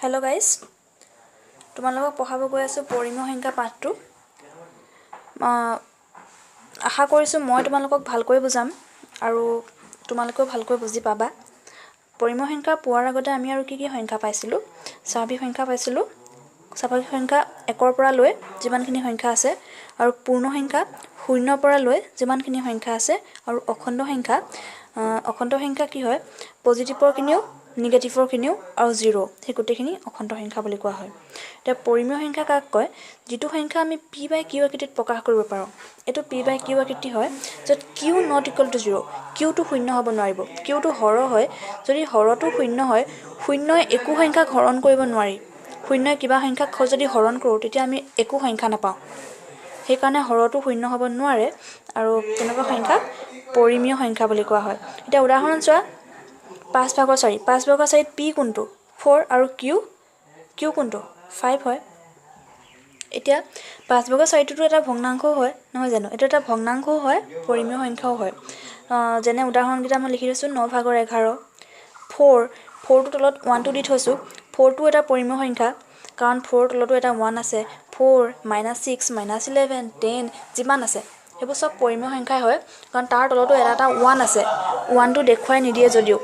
Hello guys, তোমালোকক পঢ়াব গৈ আছো পৰিমেয় সংখ্যা পাঠটো। আশা কৰিছো মই তোমালোকক ভালকৈ বুজাম আৰু তোমালোকেও ভালকৈ বুজি পাবা। পৰিমেয় সংখ্যা পোৱাৰ আগতে আমি আৰু কি সংখ্যা পাইছিলো? স্বাভাৱিক সংখ্যা পাইছিলো। স্বাভাৱিক সংখ্যা 1 ৰ পৰা লৈ যিমানখিনি সংখ্যা আছে আৰু পূৰ্ণ সংখ্যা 0 ৰ পৰা লৈ যিমানখিনি সংখ্যা আছে আৰু অখণ্ড সংখ্যা কি হয়? পজিটিভৰ কিনিও নিগেটিভৰ কিনিও আৰু 0 সেই গোটেইখিনি অখণ্ড সংখ্যা বুলি কোৱা হয়। এতিয়া পৰিমেয় সংখ্যা কাক কয়? যিটো সংখ্যা আমি p/q আকৃতিত প্ৰকাশ কৰিব পাৰোঁ। এইটো p/q আকৃতি হয় য'ত q not equal to 0, qটো শূন্য হ'ব নোৱাৰিব। qটো হৰ হয়, যদি হৰটো শূন্য হয়, শূন্যই একো সংখ্যাক হৰণ কৰিব নোৱাৰি। শূন্যই কিবা সংখ্যাক যদি হৰণ কৰোঁ তেতিয়া আমি একো সংখ্যা নাপাওঁ। সেইকাৰণে হৰটো শূন্য হ'ব নোৱাৰে আৰু তেনেকুৱা সংখ্যাক পৰিমেয় সংখ্যা বুলি কোৱা হয়। এতিয়া উদাহৰণ চোৱা, 5/4, 5/4 p কোনটো? 4 আৰু q কোনটো? 5 হয়। এতিয়া 5/4টো এটা ভগ্নাংশও হয়, নহয় জানো? এইটো এটা ভগ্নাংশও হয়, পৰিমেয় সংখ্যাও হয়। যেনে উদাহৰণকেইটা মই লিখি থৈছোঁ, 9/11, 4টো তলত 1টো দি থৈছোঁ। 4টো এটা পৰিমেয় সংখ্যা কাৰণ 4ৰ তলতো এটা 1 আছে। 4, -6, -11, 10 যিমান আছে সেইবোৰ চব পৰিমেয় সংখ্যাই হয় কাৰণ তাৰ তলতো এটা 1 আছে। 1টো দেখুৱাই নিদিয়ে যদিও।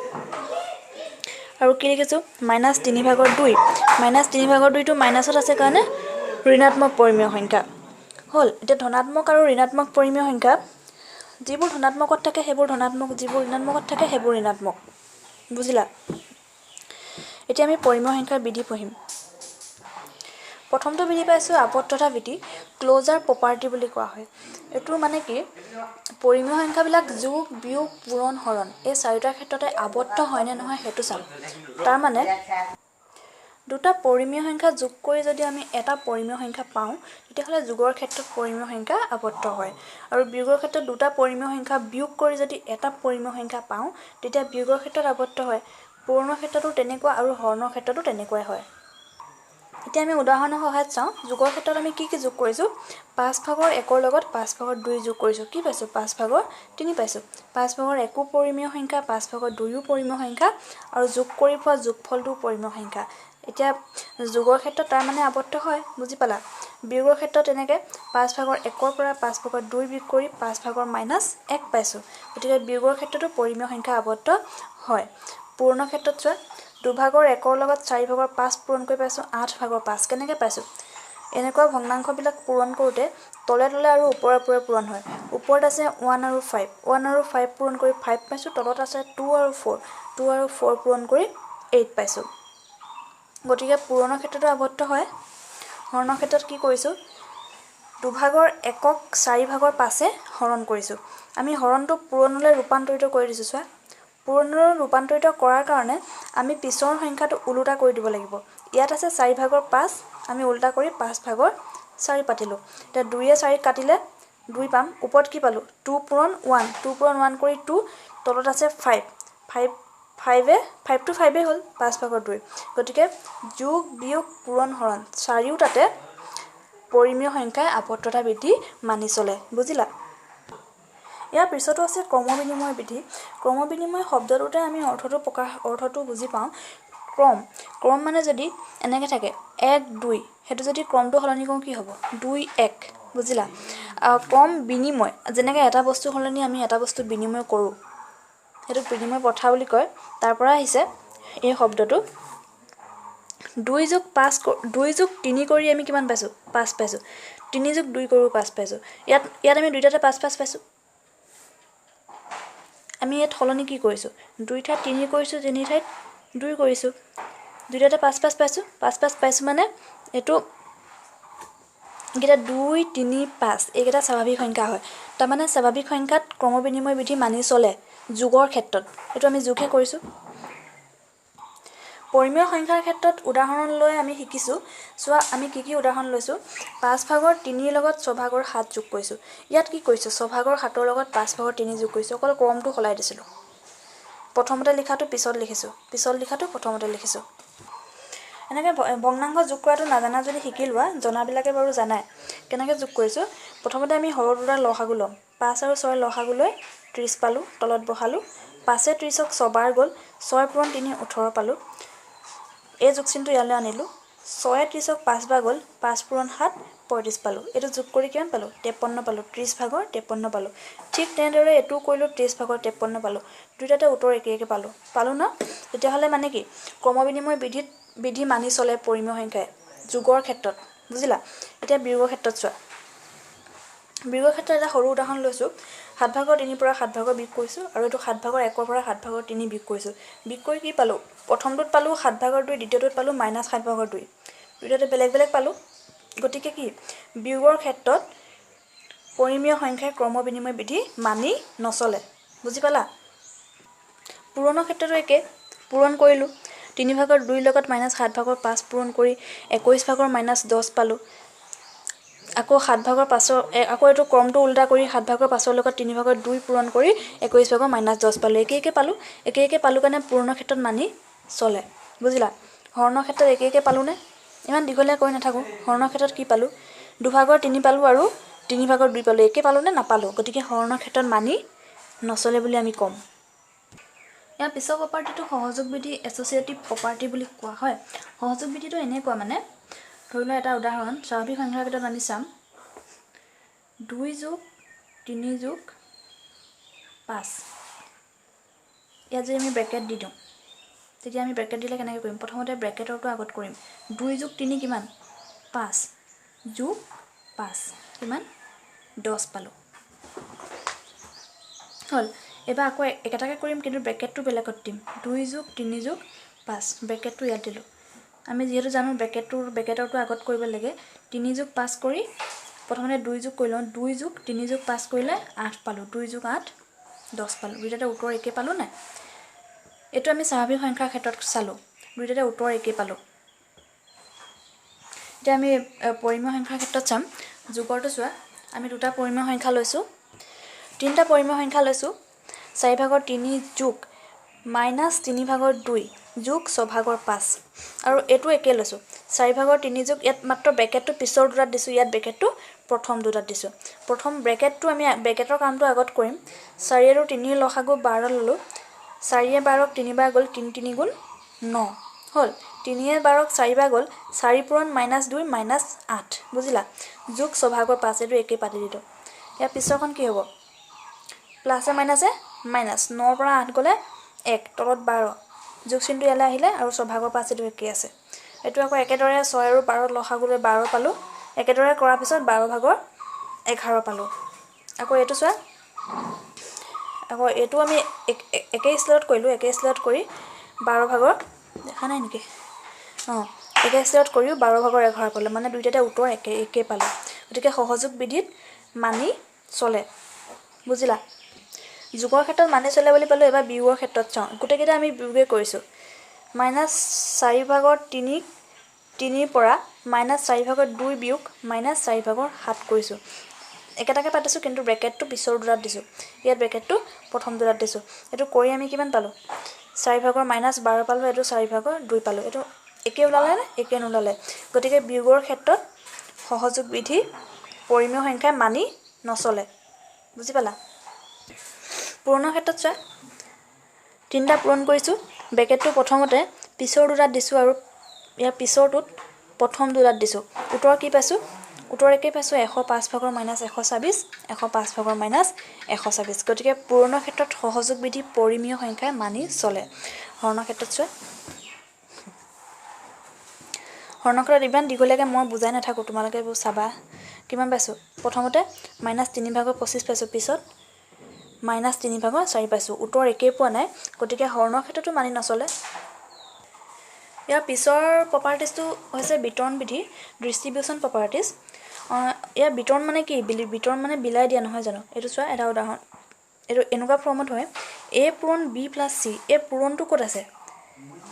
আৰু কি লিখিছোঁ? -3/2, -3/2টো মাইনাছত আছে কাৰণে ঋণাত্মক পৰিমেয় সংখ্যা হ'ল। এতিয়া ধনাত্মক আৰু ঋণাত্মক পৰিমেয় সংখ্যা, যিবোৰ ধনাত্মকত থাকে সেইবোৰ ধনাত্মক, যিবোৰ ঋণাত্মকত থাকে সেইবোৰ ঋণাত্মক। বুজিলা? এতিয়া আমি পৰিমেয় সংখ্যাৰ বিধি পঢ়িম। প্ৰথমটো বিধি পাইছোঁ আবদ্ধতা বিধি, ক্ল'জাৰ প্ৰপাৰ্টি বুলি কোৱা হয়। এইটো মানে কি? পৰিমেয় সংখ্যাবিলাক যোগ, বিয়োগ, পূৰণ, হৰণ এই চাৰিটাৰ ক্ষেত্ৰতে আবদ্ধ হয় নে নহয় সেইটো চাম। তাৰমানে দুটা পৰিমেয় সংখ্যা যোগ কৰি যদি আমি এটা পৰিমেয় সংখ্যা পাওঁ, তেতিয়াহ'লে যোগৰ ক্ষেত্ৰত পৰিমেয় সংখ্যা আবদ্ধ হয়। আৰু বিয়োগৰ ক্ষেত্ৰত দুটা পৰিমেয় সংখ্যা বিয়োগ কৰি যদি এটা পৰিমেয় সংখ্যা পাওঁ, তেতিয়া বিয়োগৰ ক্ষেত্ৰত আবদ্ধ হয়। পূৰণৰ ক্ষেত্ৰতো তেনেকুৱা আৰু হৰণৰ ক্ষেত্ৰতো তেনেকুৱাই হয়। এতিয়া আমি উদাহৰণৰ সহায়ত চাওঁ। যোগৰ ক্ষেত্ৰত আমি কি যোগ কৰিছোঁ? 5/1 লগত 5/2 যোগ কৰিছোঁ। কি পাইছোঁ? 5/3 পাইছোঁ। 5/1ও পৰিমেয় সংখ্যা, 5/2ও পৰিমেয় সংখ্যা আৰু যোগ কৰি পোৱা যোগফলটোও পৰিমেয় সংখ্যা। এতিয়া যোগৰ ক্ষেত্ৰত তাৰ মানে আবদ্ধ হয়। বুজি পালা? বিয়োগৰ ক্ষেত্ৰত তেনেকৈ 5/1 পৰা 5/2 বিয়োগ কৰি 5/-1 পাইছোঁ। গতিকে বিয়োগৰ ক্ষেত্ৰতো পৰিমেয় সংখ্যা আবদ্ধ হয়। পূৰণৰ ক্ষেত্ৰত চোৱা, 2/1 লগত 4/5 পূৰণ কৰি পাইছোঁ 8/5। কেনেকৈ পাইছোঁ? এনেকুৱা ভগ্নাংশবিলাক পূৰণ কৰোঁতে তলে তলে আৰু ওপৰে ওপৰে পূৰণ হয়। ওপৰত আছে 1 আৰু 5, 1 আৰু 5 পূৰণ কৰি 5 পাইছোঁ। তলত আছে 2 আৰু 4, 2 আৰু 4 পূৰণ কৰি 8 পাইছোঁ। গতিকে পূৰণৰ ক্ষেত্ৰতো আবদ্ধ হয়। হৰণৰ ক্ষেত্ৰত কি কৰিছোঁ? 2/1ক 4/5 হৰণ কৰিছোঁ। আমি হৰণটো পূৰণলৈ ৰূপান্তৰিত কৰি দিছোঁ। চোৱা, পূৰণলৈ ৰূপান্তৰিত কৰাৰ কাৰণে আমি পিছৰ সংখ্যাটো ওলোটা কৰি দিব লাগিব। ইয়াত আছে 4/5, আমি ওলোটা কৰি 5/4 পাতিলোঁ। এতিয়া 2য়ে 4ক কাটিলে 2 পাম। ওপৰত কি পালোঁ? 2 পূৰণ 1, 2 পূৰণ 1 কৰি 2, তলত আছে 5, 5টো 5 হ'ল 5/2। গতিকে যোগ, বিয়োগ, পূৰণ, হৰণ চাৰিওটাতে পৰিমেয় সংখ্যাই আবদ্ধতা বিধি মানি চলে। বুজিলা? ইয়াৰ পিছতো আছে ক্ৰম-বিনিময় বিধি। ক্ৰম-বিনিময় শব্দটোতে আমি অৰ্থটো বুজি পাওঁ। ক্ৰম মানে যদি এনেকৈ থাকে 1, 2, সেইটো যদি ক্ৰমটো সলনি কৰোঁ কি হ'ব? 2, 1। বুজিলা? ক্ৰম বিনিময়, যেনেকৈ এটা বস্তু সলনি আমি এটা বস্তু বিনিময় কৰোঁ, সেইটো বিনিময় প্ৰথা বুলি কয়। তাৰ পৰা আহিছে এই শব্দটো। 2 যোগ 3 কৰি আমি কিমান পাইছোঁ? 5 পাইছোঁ। 3 যোগ 2 কৰোঁ 5 পাইছোঁ। ইয়াত আমি দুইটাতে 5 পাইছোঁ। আমি ইয়াত সলনি কি কৰিছোঁ? 2 ঠাইত 3 কৰিছোঁ, 3 ঠাইত 2 কৰিছোঁ। দুইটাতে 5 পাইছোঁ। 5 পাইছোঁ মানে এইটো এইকেইটা 2, 3, 5 এইকেইটা স্বাভাৱিক সংখ্যা হয়। তাৰমানে স্বাভাৱিক সংখ্যাত ক্ৰম-বিনিময় বিধি মানি চলে যোগৰ ক্ষেত্ৰত। এইটো আমি যোগহে কৰিছোঁ। পৰিমেয় সংখ্যাৰ ক্ষেত্ৰত উদাহৰণ লৈ আমি শিকিছোঁ। চোৱা, আমি কি উদাহৰণ লৈছোঁ? 5/3 লগত 6/7 যোগ কৰিছোঁ। ইয়াত কি কৰিছোঁ? 6/7 লগত 5/3 যোগ কৰিছোঁ। অকল ক্ৰমটো সলাই দিছিলোঁ। প্ৰথমতে লিখাটো পিছত লিখিছোঁ, পিছত লিখাটো প্ৰথমতে লিখিছোঁ। এনেকৈ ভগ্নাংশ যোগ কৰাটো নাজানা যদি শিকি লোৱা, জনাবিলাকে বাৰু জানাই। কেনেকৈ যোগ কৰিছোঁ? প্ৰথমতে আমি সৰল দুটাৰ লসাগু ল'ম। 5 আৰু 6 লসাগু লৈ 30 পালোঁ, তলত বহালোঁ। 5এ 30ক 6 বাৰ গ'ল, 6 পূৰণ 3 18 পালোঁ। এই যোগ চিনটো ইয়ালৈ আনিলোঁ 36ক 5 বাৰ গ'ল 5 পূৰণ 7 35 পালোঁ এইটো যোগ কৰি কিমান পালোঁ 53 পালোঁ 30 ভাগৰ 53 পালোঁ ঠিক তেনেদৰে এইটো কৰিলোঁ 30 ভাগৰ 53 পালোঁ দুইটাতে উত্তৰ একে একে পালোঁ না তেতিয়াহ'লে মানে কি ক্ৰমবিনিময় বিধি মানি চলে পৰিমেয় সংখ্যাই যোগৰ ক্ষেত্ৰত বুজিলা এতিয়া বিয়োগৰ ক্ষেত্ৰত চোৱা বিয়োগৰ ক্ষেত্ৰত এটা সৰু উদাহৰণ লৈছোঁ 7 ভাগৰ 3 পৰা 7 ভাগৰ বিয়োগ কৰিছোঁ আৰু এইটো 7 ভাগৰ 1 পৰা 7 ভাগৰ 3 বিয়োগ কৰিছোঁ বিয়োগ কৰি কি পালোঁ প্ৰথমটোত পালোঁ 7 ভাগৰ 2 দ্বিতীয়টোত পালোঁ -7 ভাগৰ 2 দুইটাতে বেলেগ বেলেগ পালোঁ গতিকে কি বিয়োগৰ ক্ষেত্ৰত পৰিমেয় সংখ্যাৰ ক্ৰমবিনিময় বিধি মানি নচলে বুজি পালা পূৰণৰ ক্ষেত্ৰতো একে পূৰণ কৰিলোঁ 3 ভাগৰ 2 লগত -7 ভাগৰ 5 পূৰণ কৰি 21 ভাগৰ -10 পালোঁ আকৌ 7 ভাগৰ পাছৰ আকৌ এইটো ক্ৰমটো উল্টা কৰি 7 ভাগৰ পাছৰ লগত 3 ভাগৰ 2 পূৰণ কৰি 21 ভাগৰ -10 পালোঁ একে একে পালোঁ কাৰণে পূৰণৰ ক্ষেত্ৰত মানি চলে বুজিলা হৰণৰ ক্ষেত্ৰত একে একে পালোঁ নে ইমান দীঘলীয়া কৰি নাথাকোঁ হৰণৰ ক্ষেত্ৰত কি পালোঁ 2 ভাগৰ 3 পালোঁ আৰু 3 ভাগৰ 2 পালোঁ একে পালোঁ নে নাপালোঁ গতিকে হৰণৰ ক্ষেত্ৰত মানি নচলে বুলি আমি ক'ম ইয়াৰ পিছৰ প্ৰপাৰ্টিটো সহযোগ বিধি এছ'চিয়েটিভ প্ৰপাৰ্টি বুলি কোৱা হয় সহযোগ বিধিটো এনেকুৱা মানে ধৰি লোৱা এটা উদাহৰণ স্বাভাৱিক সংখ্যাৰ ক্ষেত্ৰত আমি চাম 2 যোগ 3 যোগ 5 ইয়াত যদি আমি ব্ৰেকেট দি দিওঁ তেতিয়া আমি ব্ৰেকেট দিলে কেনেকৈ কৰিম প্ৰথমতে ব্ৰেকেটৰটো আগত কৰিম 2 যোগ 3 কিমান 5 যোগ 5 কিমান 10 পালোঁ হ'ল এবাৰ আকৌ একেটাকে কৰিম কিন্তু ব্ৰেকেটটো বেলেগত দিম 2 যোগ 3 যোগ 5 ব্ৰেকেটটো ইয়াত দিলোঁ আমি যিহেতু জানো ব্ৰেকেটৰটো আগত কৰিব লাগে 3 যোগ 5 কৰি প্ৰথমতে 2 যোগ কৰি লওঁ 2 যোগ 3 যোগ 5 কৰিলে 8 পালোঁ 2 যোগ 8 10 পালোঁ দুইটাতে উত্তৰ একে পালোঁ নাই এইটো আমি স্বাভাৱিক সংখ্যাৰ ক্ষেত্ৰত চালোঁ দুইটাতে উত্তৰ একে পালোঁ এতিয়া আমি পৰিমেয় সংখ্যাৰ ক্ষেত্ৰত চাম যোগৰটো চোৱা আমি দুটা পৰিমেয় সংখ্যা লৈছোঁ তিনিটা পৰিমেয় সংখ্যা লৈছোঁ 4 ভাগৰ 3 যোগ -3 ভাগৰ 2 যোগ 6 ভাগৰ 5 আৰু এইটো একে লৈছোঁ 4 ভাগৰ 3 যোগ ইয়াত মাত্ৰ ব্ৰেকেটটো পিছৰ দুটাত দিছোঁ ইয়াত ব্ৰেকেটটো প্ৰথম দুটাত দিছোঁ প্ৰথম ব্ৰেকেটটো আমি ব্ৰেকেটৰ কামটো আগত কৰিম 4 আৰু 3 লসাগু 12 ল'লোঁ 4 12ক 3 বাৰ গ'ল 3 3 গুণ 9 হ'ল 3 12ক 4 বাৰ গ'ল 4 পূৰণ -2 -8 বুজিলা যোগ 6 ভাগৰ 5 এইটো একে পাতি দিলোঁ ইয়াৰ পিছৰখন কি হ'ব প্লাছে মাইনাছে মাইনাছ 9 পৰা 8 গ'লে 1 তলত 12 যোগ চিনটো ইয়ালৈ আহিলে আৰু 6 ভাগৰ 5 এইটো একে আছে এইটো আকৌ একেদৰে 6 আৰু 12 লসাগুলৈ 12 পালোঁ একেদৰে কৰাৰ পিছত 12 ভাগৰ 11 পালোঁ আকৌ এইটো চোৱা আকৌ এইটো আমি একে স্লেটত কৰিলোঁ একে স্লেটত কৰি 12 ভাগৰ দেখা নাই নেকি একে স্লেটত কৰিও 12 ভাগৰ 11 পালোঁ মানে দুইটাতে উত্তৰ একে পালোঁ গতিকে সহযোগ বিধিত মানি চলে বুজিলা যোগৰ ক্ষেত্ৰত মানি চলে বুলি পালোঁ এবাৰ বিয়োগৰ ক্ষেত্ৰত চাওঁ গোটেইকেইটা আমি বিয়োগে কৰিছোঁ -4 ভাগৰ 3 পৰা -4 ভাগৰ 2 বিয়োগ -4 ভাগৰ 7 কৰিছোঁ একেটাকে পাতিছোঁ কিন্তু ব্ৰেকেটটো পিছৰ দুটাত দিছোঁ ইয়াত ব্ৰেকেটটো প্ৰথম দুটাত দিছোঁ এইটো কৰি আমি কিমান পালোঁ 4 ভাগৰ -12 পালোঁ এইটো 4 ভাগৰ 2 পালোঁ এইটো একে ওলালে নে একে নোলালে গতিকে বিয়োগৰ ক্ষেত্ৰত সহযোগ বিধি পৰিমেয় সংখ্যা মানি নচলে বুজি পালা পূৰণৰ ক্ষেত্ৰত চোৱা তিনিটা পূৰণ কৰিছোঁ ব্ৰেকেটটো প্ৰথমতে পিছৰ দুটাত দিছোঁ আৰু ইয়াৰ পিছৰটোত প্ৰথম দুটাত দিছোঁ উত্তৰ কি পাইছোঁ উত্তৰ একে পাইছোঁ 105 ভাগৰ -126 105 ভাগৰ -126 গতিকে পূৰণৰ ক্ষেত্ৰত সহযোগ বিধি পৰিমেয় সংখ্যাই মানি চলে হৰণৰ ক্ষেত্ৰত চোৱা হৰণৰ ক্ষেত্ৰত ইমান দীঘলীয়াকৈ মই বুজাই নাথাকোঁ তোমালোকে এইবোৰ চাবা কিমান পাইছোঁ প্ৰথমতে -3 ভাগৰ 25 পাইছোঁ পিছত -3 ভাগৰ 4 পাইছোঁ উত্তৰ একেই পোৱা নাই গতিকে হৰণৰ ক্ষেত্ৰতো মানি নচলে ইয়াৰ পিছৰ প্ৰপাৰ্টিজটো হৈছে বিতৰণ বিধি ডিষ্ট্ৰিবিউশ্যন প্ৰপাৰ্টিজ ইয়াৰ বিতৰণ মানে কি বিতৰণ মানে বিলাই দিয়া নহয় জানো এইটো চোৱা এটা উদাহৰণ এইটো এনেকুৱা ফৰ্মত হয় a পূৰণ b + c এই পূৰণটো ক'ত আছে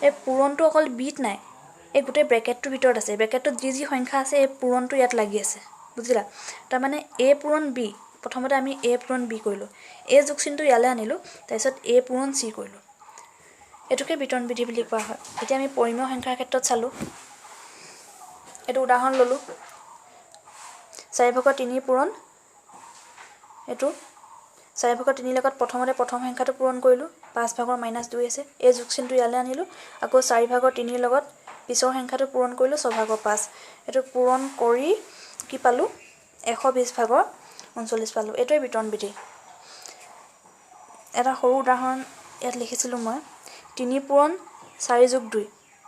এই পূৰণটো অকল বিত নাই এই গোটেই ব্ৰেকেটটোৰ ভিতৰত আছে ব্ৰেকেটটোত যি সংখ্যা আছে এই পূৰণটো ইয়াত লাগি আছে বুজিলা তাৰমানে a পূৰণ b প্ৰথমতে আমি a পূৰণ b কৰিলোঁ a যোগ চিনটো ইয়ালৈ আনিলোঁ তাৰপিছত a পূৰণ c কৰিলোঁ এইটোকে বিতৰণ বিধি বুলি কোৱা হয় এতিয়া আমি পৰিমেয় সংখ্যাৰ ক্ষেত্ৰত চালোঁ এইটো উদাহৰণ ল'লোঁ 4 ভাগৰ 3 পূৰণ এইটো 4 ভাগৰ 3 লগত প্ৰথমতে প্ৰথম সংখ্যাটো পূৰণ কৰিলোঁ 5 ভাগৰ -2 আছে এই যোগ চিনটো ইয়ালৈ আনিলোঁ আকৌ 4 ভাগৰ 3 লগত পিছৰ সংখ্যাটো পূৰণ কৰিলোঁ 6 ভাগৰ 5 এইটো পূৰণ কৰি কি পালোঁ 120 ভাগৰ 39 পালোঁ এইটোৱে বিতৰণ বিধি এটা সৰু উদাহৰণ ইয়াত লিখিছিলোঁ মই 3 পূৰণ 4 যোগ 2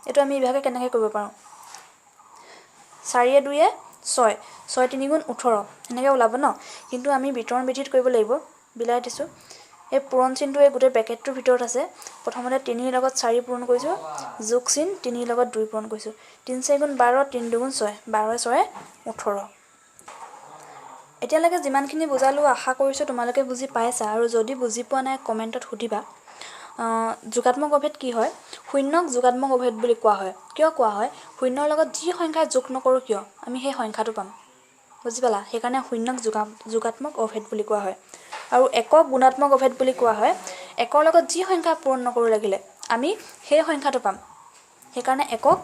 এইটো আমি ইভাগে কেনেকৈ কৰিব পাৰোঁ 4 2 6 6 3 গুণ 18 এনেকৈ ওলাব ন কিন্তু আমি বিতৰণ বিধিত কৰিব লাগিব বিলাই দিছোঁ এই পূৰণ চিনটো এই গোটেই ব্ৰেকেটটোৰ ভিতৰত আছে প্ৰথমতে 3 লগত 4 পূৰণ কৰিছোঁ যোগ চিন 3 লগত 2 পূৰণ কৰিছোঁ 3 4 গুণ 12 3 2 গুণ 6 12 6 18 এতিয়ালৈকে যিমানখিনি বুজালোঁ আশা কৰিছোঁ তোমালোকে বুজি পাইছা আৰু যদি বুজি পোৱা নাই কমেণ্টত সুধিবা যোগাত্মক অভেদ কি হয় শূন্যক যোগাত্মক অভেদ বুলি কোৱা হয় কিয় কোৱা হয় শূন্যৰ লগত যি সংখ্যা যোগ নকৰোঁ কিয় আমি সেই সংখ্যাটো পাম বুজি পালা সেইকাৰণে শূন্যক যোগাত্মক অভেদ বুলি কোৱা হয় আৰু একক গুণাত্মক অভেদ বুলি কোৱা হয় একৰ লগত যি সংখ্যা পূৰণ নকৰোঁ লাগিলে আমি সেই সংখ্যাটো পাম সেইকাৰণে একক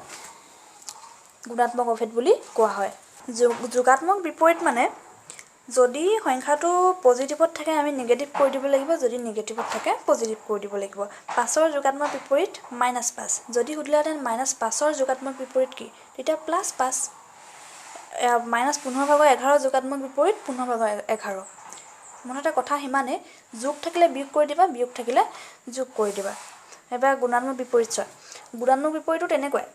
গুণাত্মক অভেদ বুলি কোৱা হয় যোগাত্মক বিপৰীত মানে যদি সংখ্যাটো পজিটিভত থাকে আমি নিগেটিভ কৰি দিব লাগিব যদি নিগেটিভত থাকে পজিটিভ কৰি দিব লাগিব 5ৰ যোগাত্মক বিপৰীত -5 যদি সুধিলেহেঁতেন -5ৰ যোগাত্মক বিপৰীত কি তেতিয়া +5 -15 ভাগৰ 11 যোগাত্মক বিপৰীত 15 ভাগৰ 11 মনতে কথা সিমানে যোগ থাকিলে বিয়োগ কৰি দিবা বিয়োগ থাকিলে যোগ কৰি দিবা এবাৰ গুণাত্মক বিপৰীত চোৱা গুণাত্মক বিপৰীতটো তেনেকুৱাই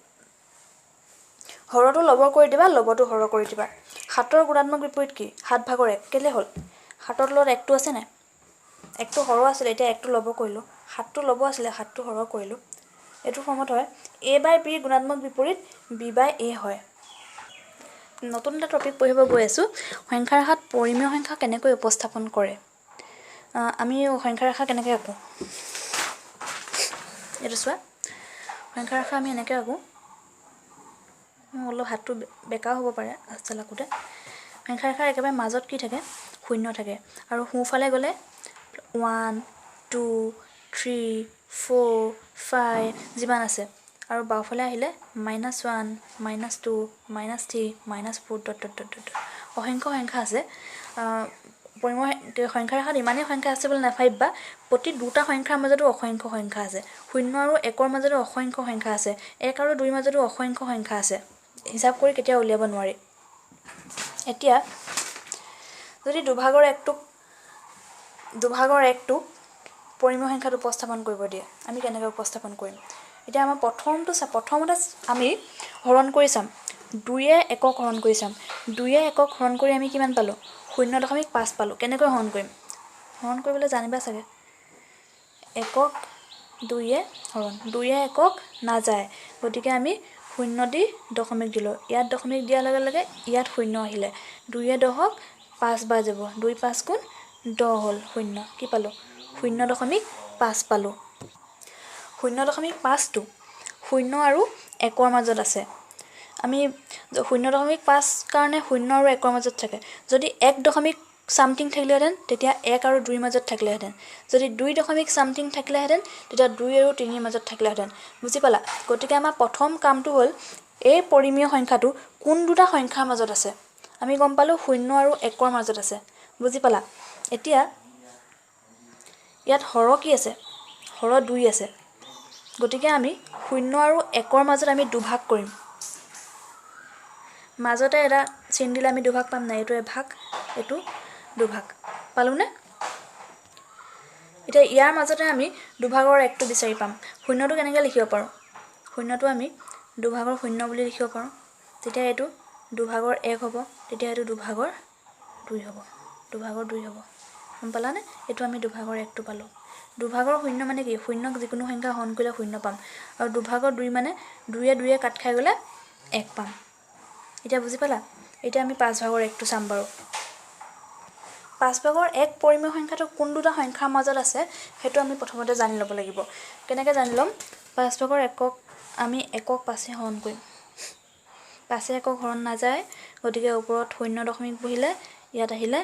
হৰটো লব কৰি দিবা লবটো হৰ কৰি দিবা 7ৰ গুণাত্মক বিপৰীত কি 7 ভাগৰ 1 কেলে হ'ল 7ৰ লগত 1টো আছে নাই 1টো হৰ আছিলে এতিয়া 1টো লব কৰিলোঁ 7টো লব আছিলে 7টো হৰ কৰিলোঁ এইটো ফৰ্মত হয় a বাই b গুণাত্মক বিপৰীত b বাই a হয় নতুন এটা টপিক পঢ়িব গৈ আছোঁ সংখ্যা ৰেখাত পৰিমেয় সংখ্যা কেনেকৈ উপস্থাপন কৰে আমি সংখ্যা ৰেখা কেনেকৈ আঁকো এইটো চোৱা সংখ্যা ৰেখা আমি এনেকৈ আঁকো অলপ হাতটো বেকাও হ'ব পাৰে আস্তাল আঁকোতে সংখ্যা ৰেখাৰ একেবাৰে মাজত কি থাকে শূন্য থাকে আৰু সোঁফালে গ'লে 1 2 3 4 5 যিমান আছে আৰু বাওঁফালে আহিলে -1 -2 -3 -4 অসংখ্য সংখ্যা আছে পৰিমেয় সংখ্যা ৰেখাত ইমানেই সংখ্যা আছে বুলি নাভাবিবা প্ৰতি দুটা সংখ্যাৰ মাজতো অসংখ্য সংখ্যা আছে 0 আৰু 1ৰ মাজতো অসংখ্য সংখ্যা আছে 1 আৰু 2ৰ মাজতো অসংখ্য সংখ্যা আছে হিচাপ কৰি কেতিয়াও উলিয়াব নোৱাৰি এতিয়া যদি দুভাগৰ একটোক পৰিমেয় সংখ্যাত উপস্থাপন কৰিব দিয়ে আমি কেনেকৈ উপস্থাপন কৰিম এতিয়া আমাৰ প্ৰথমতে আমি হৰণ কৰি চাম 2য়ে একক হৰণ কৰি চাম 2য়ে একক হৰণ কৰি আমি কিমান পালোঁ 0.5 পালোঁ কেনেকৈ হৰণ কৰিম হৰণ কৰিবলৈ জানিবা চাগে একক 2য়ে হৰণ 2য়ে একক নাযায় গতিকে আমি 0 দি দশমিক দিলোঁ ইয়াত দশমিক দিয়াৰ লগে লগে ইয়াত 0 আহিলে 2য়ে 10ক 5 বাৰ যাব 2 5 গুণ 10 হ'ল 0 কি পালোঁ 0.5 পালোঁ 0.5টো 0 আৰু 1ৰ মাজত আছে আমি 0.5 কাৰণে 0 আৰু 1ৰ মাজত থাকে যদি 1 দশমিক সামথিং থাকিলেহেঁতেন তেতিয়া 1 আৰু 2ৰ মাজত থাকিলেহেঁতেন যদি 2 দশমিক সামথিং থাকিলেহেঁতেন তেতিয়া 2 আৰু 3ৰ মাজত থাকিলেহেঁতেন বুজি পালা গতিকে আমাৰ প্ৰথম কামটো হ'ল এই পৰিমেয় সংখ্যাটো কোন দুটা সংখ্যাৰ মাজত আছে আমি গম পালোঁ 0 আৰু 1ৰ মাজত আছে বুজি পালা এতিয়া ইয়াত হৰ কি আছে হৰ 2 আছে গতিকে আমি 0 আৰু 1ৰ মাজত আমি দুভাগ কৰিম মাজতে এটা চিন দিলে আমি দুভাগ পাম না এইটো এভাগ এইটো দুভাগ পালোনে এতিয়া ইয়াৰ মাজতে আমি দুভাগৰ 1টো বিচাৰি পাম 0টো কেনেকৈ লিখিব পাৰোঁ 0টো আমি দুভাগৰ 0 বুলি লিখিব পাৰোঁ তেতিয়া এইটো দুভাগৰ 1 হ'ব তেতিয়া এইটো দুভাগৰ 2 হ'ব গম পালানে এইটো আমি দুভাগৰ 1টো পালোঁ দুভাগৰ 0 মানে কি 0ক যিকোনো সংখ্যা হৰণ কৰিলে 0 পাম আৰু দুভাগৰ 2 মানে 2য়ে কাট খাই গ'লে 1 পাম এতিয়া বুজি পালা এতিয়া আমি 5 ভাগৰ 1টো চাম বাৰু 5 ভাগৰ 1 পৰিমেয় সংখ্যাটো কোন দুটা সংখ্যাৰ মাজত আছে সেইটো আমি প্ৰথমতে জানি ল'ব লাগিব কেনেকৈ জানি ল'ম 5 ভাগৰ 1ক আমি একক 5এ হৰণ কৰিম 5এ একক হৰণ নাযায় গতিকে ওপৰত 0 দশমিক বহিলে ইয়াত আহিলে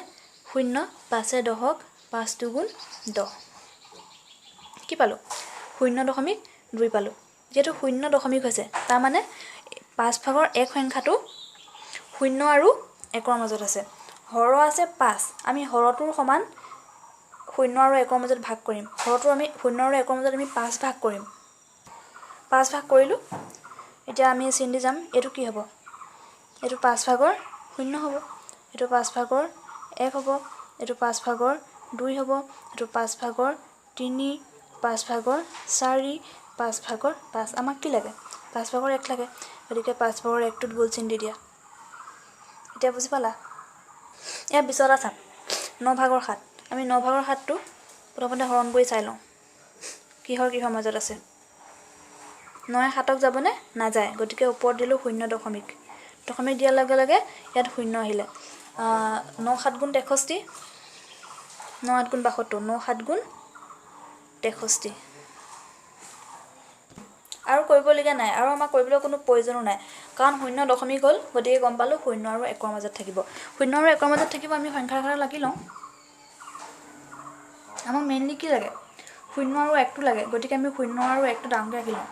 0 5এ 10ক 5 2 গুণ 10 কি পালোঁ 0.2 পালোঁ যেহেতু 0 দশমিক হৈছে তাৰ মানে 5 ভাগৰ 1 সংখ্যাটো 0 আৰু 1ৰ মাজত আছে হৰ আছে 5 আমি হৰটোৰ সমান 0 আৰু 1ৰ মাজত ভাগ কৰিম হৰটো আমি 0 আৰু 1ৰ মাজত আমি 5 ভাগ কৰিম 5 ভাগ কৰিলোঁ এতিয়া আমি চিন দি যাম। এইটো কি হ'ব? এইটো 5 ভাগৰ 0 হ'ব, এইটো 5 ভাগৰ 1 হ'ব, এইটো 5 ভাগৰ 2 হ'ব, এইটো 5 ভাগৰ 3, 5 ভাগৰ 4, 5 ভাগৰ 5। আমাক কি লাগে? 5 ভাগৰ 1 লাগে, গতিকে 5 ভাগৰ 1টোত গোল চিন দি দিয়া। এতিয়া বুজি পালা? ইয়াৰ পিছত চাম 9 ভাগৰ 7। আমি 9 ভাগৰ 7টো প্ৰথমতে হৰণ কৰি চাই লওঁ কিহৰ মাজত আছে। 9 7ক যাবনে? নাযায়, গতিকে ওপৰত দিলোঁ 0 দশমিক। দশমিক দিয়াৰ লগে লগে ইয়াত 0 আহিলে। 9 7 গুণ 63, 9 8 গুণ 72, 9 7 গুণ 63। আৰু কৰিবলগীয়া নাই, আৰু আমাক কৰিবলৈ কোনো প্ৰয়োজনো নাই, কাৰণ 0 দশমিক হ'ল, গতিকে গম পালোঁ 0 আৰু 1ৰ মাজত থাকিব। 0 আৰু 1ৰ মাজত থাকিব। আমি সংখ্যাৰ আকাৰত লাগি লওঁ। আমাক মেইনলি কি লাগে? 0 আৰু 1টো লাগে, গতিকে আমি 0 আৰু 1টো ডাঙৰকৈ আঁকি লওঁ।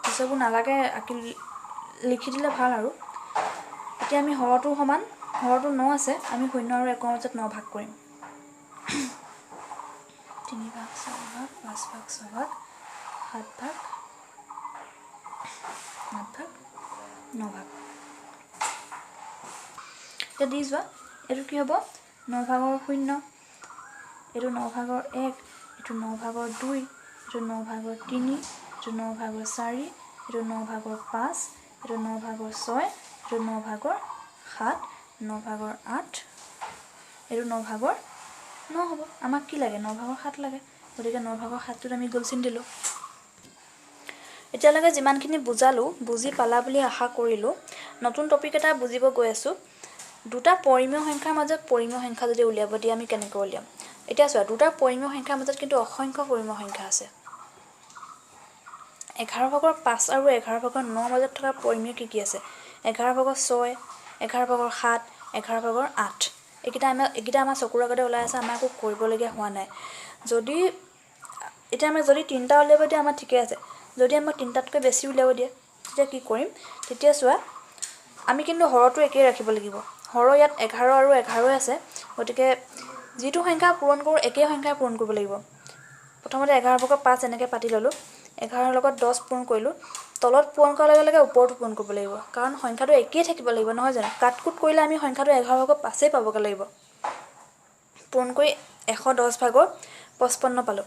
পিছৰবোৰ নালাগে, লিখি দিলে ভাল আৰু। এতিয়া আমি হৰটো সমান, হৰটো 9 আছে, আমি 0 আৰু 1ৰ মাজত 9 ভাগ কৰিম। 3 ভাগ 4 ভাগ 5 ভাগ 6 ভাগ 7 ভাগ 8 ভাগ 9 ভাগ। এতিয়া দি যোৱা। এইটো কি হ'ব? 9 ভাগৰ 0, এইটো 9 ভাগৰ 1, এইটো 9 ভাগৰ 2, এইটো 9 ভাগৰ 3, এইটো 9 ভাগৰ 4, এইটো 9 ভাগৰ 5, এইটো 9 ভাগৰ 6, এইটো 9 ভাগৰ 7, 9 ভাগৰ 8, এইটো 9 ভাগৰ 9 হ'ব। আমাক কি লাগে? 9 ভাগৰ 7 লাগে, গতিকে 9 ভাগৰ 7টোত আমি গোল চিন দিলোঁ। এতিয়ালৈকে যিমানখিনি বুজালোঁ, বুজি পালা বুলি আশা কৰিলোঁ। নতুন টপিক এটা বুজিব গৈ আছোঁ। দুটা পৰিমেয় সংখ্যাৰ মাজত পৰিমেয় সংখ্যা যদি উলিয়াব দিয়ে আমি কেনেকৈ উলিয়াম? এতিয়া চোৱা, দুটা পৰিমেয় সংখ্যাৰ মাজত কিন্তু অসংখ্য পৰিমেয় সংখ্যা আছে। 11 ভাগৰ 5 আৰু 11 ভাগৰ 9 মাজত থকা পৰিমেয় কি আছে? 11 ভাগৰ 6, 11 ভাগৰ 7, 11 ভাগৰ 8। এইকেইটা আমাৰ চকুৰ আগতে ওলাই আছে, আমাৰ একো কৰিবলগীয়া হোৱা নাই। এতিয়া আমাক যদি 3টা উলিয়াব দিয়ে আমাৰ ঠিকে আছে। যদি আমাক 3টাতকৈ বেছি উলিয়াব দিয়ে তেতিয়া কি কৰিম? তেতিয়া চোৱা, আমি কিন্তু হৰটো একেই ৰাখিব লাগিব। হৰ ইয়াত 11 আৰু 11 আছে, গতিকে যিটো সংখ্যা পূৰণ কৰোঁ একেই সংখ্যাই পূৰণ কৰিব লাগিব। প্ৰথমতে 11 ভাগৰ 5 এনেকৈ পাতি ল'লোঁ, 11ৰ লগত 10 পূৰণ কৰিলোঁ। তলত পূৰণ কৰাৰ লগে লগে ওপৰতো পূৰণ কৰিব লাগিব, কাৰণ সংখ্যাটো একেই থাকিব লাগিব, নহয় জানো? কাট কুট কৰিলে আমি সংখ্যাটো 11 ভাগৰ 5 পাবগৈ লাগিব। পূৰণ কৰি 110 ভাগৰ 55 পালোঁ।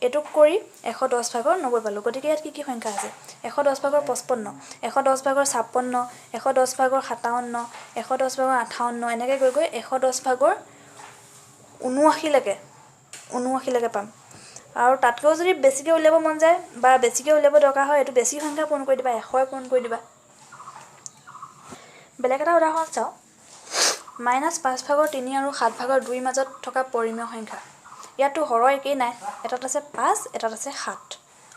এইটোক কৰি 110 ভাগৰ 90 পালোঁ। গতিকে ইয়াত কি সংখ্যা আছে? 110 ভাগৰ 55, 110 ভাগৰ 56, 110 ভাগৰ 57, 110 ভাগৰ 58, এনেকৈ গৈ গৈ 110 ভাগৰ 79লৈকে পাম। আৰু তাতকৈও যদি বেছিকৈ উলিয়াব মন যায় বা বেছিকৈ উলিয়াব দৰকাৰ হয়, এইটো বেছি সংখ্যা পূৰণ কৰি দিবা, 100 পূৰণ কৰি দিবা। বেলেগ এটা উদাহৰণ চাওঁ। -5 ভাগৰ 3 আৰু 7 ভাগৰ 2 মাজত থকা পৰিমেয় সংখ্যা। ইয়াতো হৰ একেই নাই, এটাত আছে 5, এটাত আছে 7।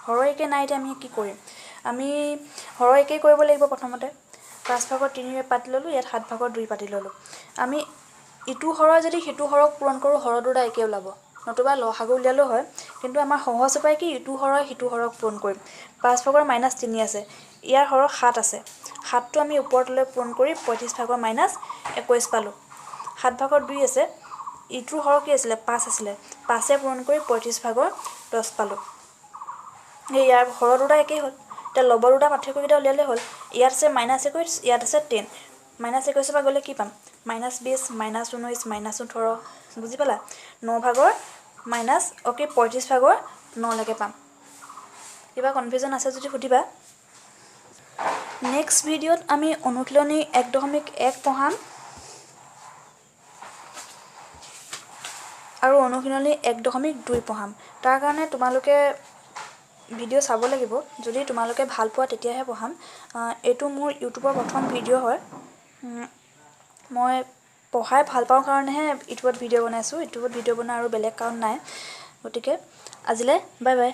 হৰ একেই নাই, এতিয়া আমি কি কৰিম? আমি হৰ একেই কৰিব লাগিব। প্ৰথমতে 5 ভাগৰ 3 পাতি ল'লোঁ, ইয়াত 7 ভাগৰ 2 পাতি ল'লোঁ। আমি ইটো হৰৰ যদি সিটো হৰক পূৰণ কৰোঁ, হৰ দুটা একেই ওলাব, নতুবা লসাগু উলিয়ালেও হয়। কিন্তু আমাৰ সহজ উপায় কি? ইটো হৰই সিটো হৰক পূৰণ কৰিম। 5 ভাগৰ -3 আছে, ইয়াৰ হৰৰ 7 আছে, 7টো আমি ওপৰতলৈ পূৰণ কৰি 35 ভাগৰ -21 পালোঁ। 7 ভাগৰ 2 আছে, ইটোৰ হৰ কি আছিলে? 5 আছিলে, 5এ পূৰণ কৰি 35 ভাগৰ 10 পালোঁ। ইয়াৰ হৰ দুটা একেই হ'ল। এতিয়া লবৰ দুটা পাৰ্থক্যকেইটা উলিয়ালে হ'ল। ইয়াত আছে -21, ইয়াত আছে 10। -21ৰ পৰা গ'লে কি পাম? -20, -19, -18। বুজি পালা? 9 ভাগৰ 35 ভাগৰ 9লৈকে পাম। কিবা কনফিউজন আছে যদি সুধিবা। নেক্সট ভিডিঅ'ত আমি অনুশীলনী 1.1 পঢ়াম আৰু অনুশীলনী 1.2 পঢ়াম। তাৰ কাৰণে তোমালোকে ভিডিঅ' চাব লাগিব। যদি তোমালোকে ভাল পোৱা তেতিয়াহে পঢ়াম। এইটো মোৰ ইউটিউবৰ প্ৰথম ভিডিঅ' হয়। মই পঢ়াই ভাল পাওঁ কাৰণেহে ইউটিউবত ভিডিঅ' বনাইছোঁ। ইউটিউবত ভিডিঅ' বনোৱা আৰু বেলেগ কাৰণ নাই। গতিকে আজিলৈ বাই বাই।